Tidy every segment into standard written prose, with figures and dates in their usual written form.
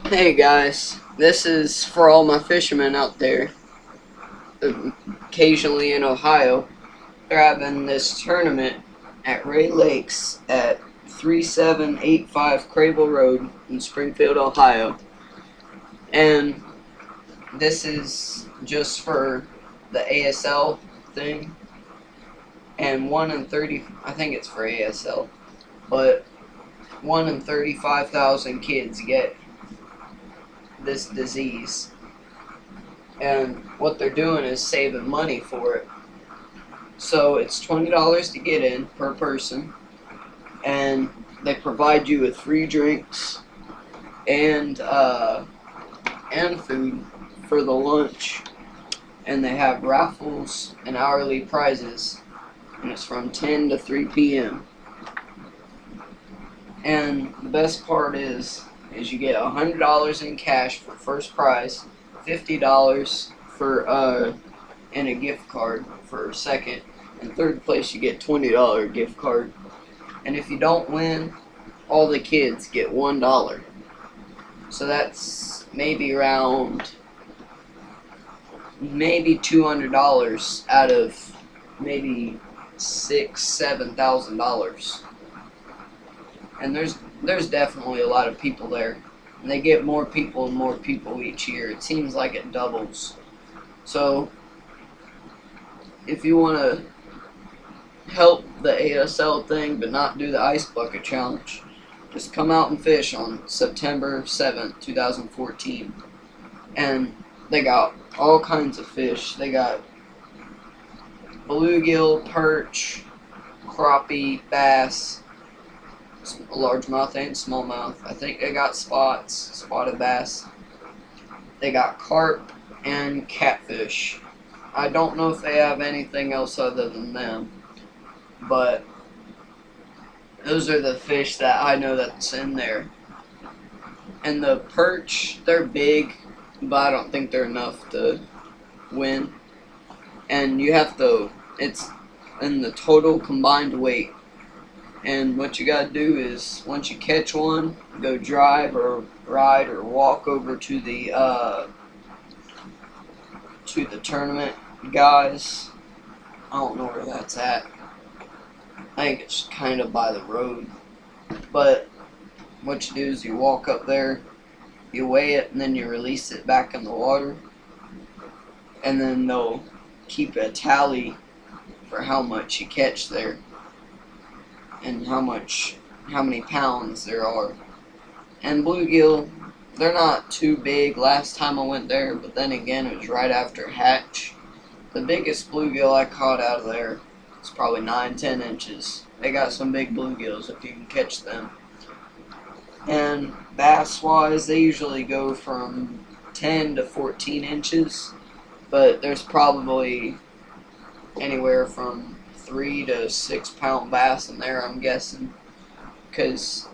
Hey guys, this is for all my fishermen out there, occasionally in Ohio. They're having this tournament at Ray Lakes at 3785 Crable Road in Springfield, Ohio. And this is just for the ASL thing. And 1 in 30, I think it's for ASL, but 1 in 35,000 kids get this disease. And what they're doing is saving money for it. So it's $20 to get in per person, and they provide you with free drinks and food for the lunch, and they have raffles and hourly prizes, and it's from 10 to 3 p.m. And the best part is you get $100 in cash for first prize, $50 for and a gift card for second, and third place you get $20 gift card. And if you don't win, all the kids get $1. So that's maybe around $200 out of maybe $7,000. And there's definitely a lot of people there, and they get more people and more people each year. It seems like it doubles. So if you want to help the ASL thing but not do the ice bucket challenge, just come out and fish on September 7th, 2014. And they got all kinds of fish. They got bluegill, perch, crappie, bass, largemouth and smallmouth. I think they got spots, spotted bass. They got carp and catfish. I don't know if they have anything else other than them, but those are the fish that I know that's in there. And the perch, they're big, but I don't think they're enough to win. And you have to, it's in the total combined weight. And what you gotta do is, once you catch one, go drive or ride or walk over to the tournament guys. I don't know where that's at. I think it's kind of by the road. But what you do is you walk up there, you weigh it, and then you release it back in the water. And then they'll keep a tally for how much you catch there, and how many pounds there are. And bluegill, they're not too big. Last time I went there, but then again it was right after hatch. The biggest bluegill I caught out of there is probably 9-10 inches. They got some big bluegills if you can catch them. And bass wise, they usually go from 10 to 14 inches, but there's probably anywhere from 3 to 6 pound bass in there, I'm guessing, because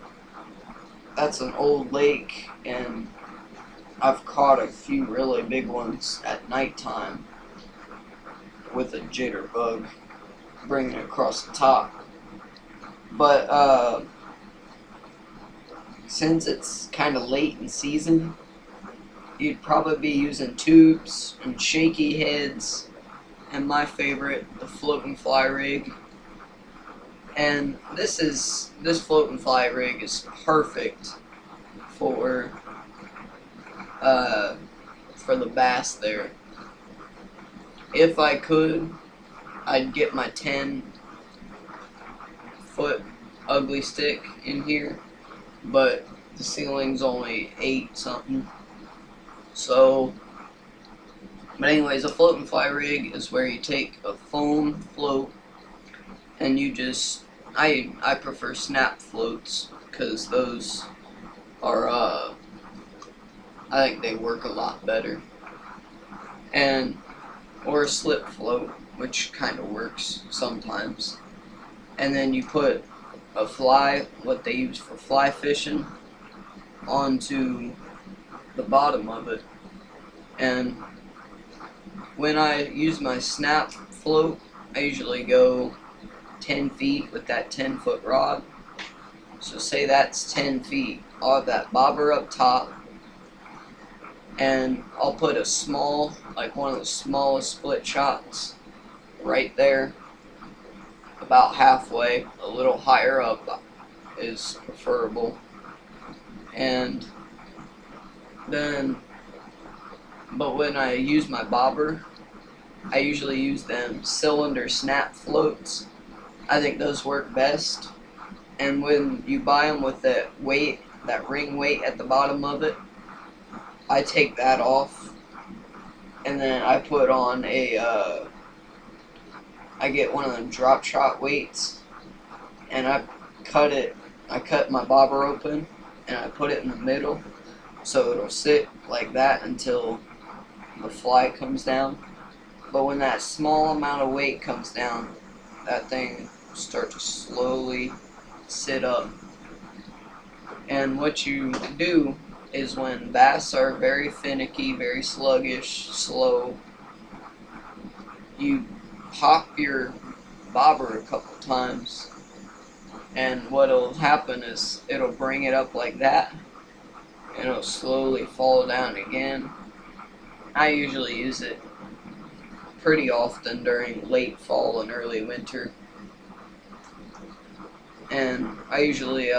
that's an old lake, and I've caught a few really big ones at nighttime with a jitterbug bringing it across the top. But since it's kind of late in season, you'd probably be using tubes and shaky heads, and my favorite, the float and fly rig. And this float and fly rig is perfect for the bass there. If I could, I'd get my 10-foot ugly stick in here, but the ceiling's only 8 something. So, but anyways, a float and fly rig is where you take a foam float and you just, I prefer snap floats, because those are I think they work a lot better. And or a slip float, which kind of works sometimes. And then you put a fly, what they use for fly fishing, onto the bottom of it. And when I use my snap float, I usually go 10 feet with that 10-foot rod. So say that's 10 feet. I'll have that bobber up top, and I'll put a small, like one of the smallest split shots right there, about halfway. A little higher up is preferable. And then, but when I use my bobber, I usually use them cylinder snap floats. I think those work best. And when you buy them with that weight, that ring weight at the bottom of it, I take that off, and then I put on a, I get one of them drop shot weights, and I cut my bobber open, and I put it in the middle, so it'll sit like that until the fly comes down. But when that small amount of weight comes down, that thing will start to slowly sit up. And what you do is, when bass are very finicky, very sluggish, slow, you pop your bobber a couple times, and what'll happen is it'll bring it up like that, and it'll slowly fall down again. I usually use it pretty often during late fall and early winter, and I usually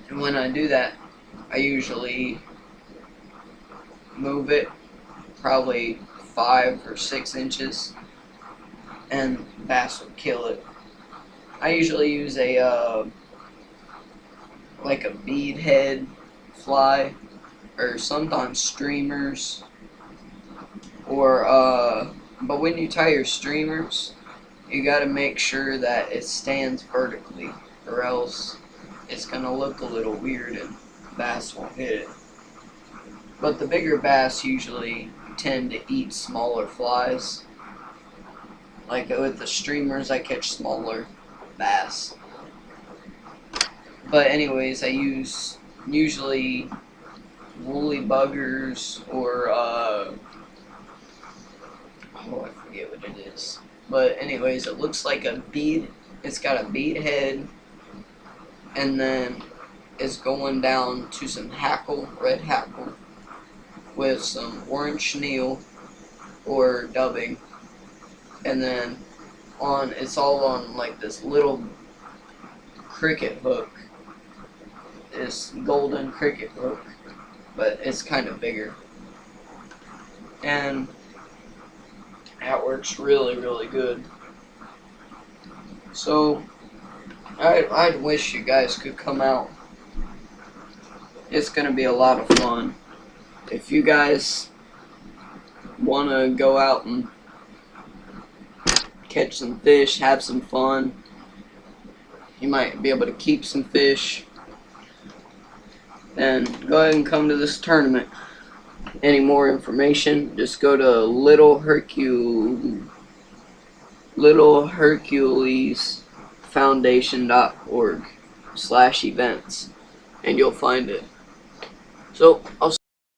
and when I do that, I usually move it probably 5 or 6 inches, and bass will kill it. I usually use a like a bead head fly, or sometimes streamers, or but when you tie your streamers, you gotta make sure that it stands vertically, or else it's gonna look a little weird and bass won't hit it. But the bigger bass usually tend to eat smaller flies. Like with the streamers, I catch smaller bass. But anyways, I use usually woolly buggers, or oh, I forget what it is. But anyways, it looks like a bead. It's got a bead head, and then it's going down to some hackle, red hackle, with some orange chenille or dubbing, and then it's all on like this little cricket hook, this golden cricket hook, but it's kind of bigger, and that works really, really good. So I wish you guys could come out. It's gonna be a lot of fun. If you guys want to go out and catch some fish, have some fun, you might be able to keep some fish, then go ahead and come to this tournament. Any more information, just go to littleherculesfoundation.org/events, and you'll find it. So I'll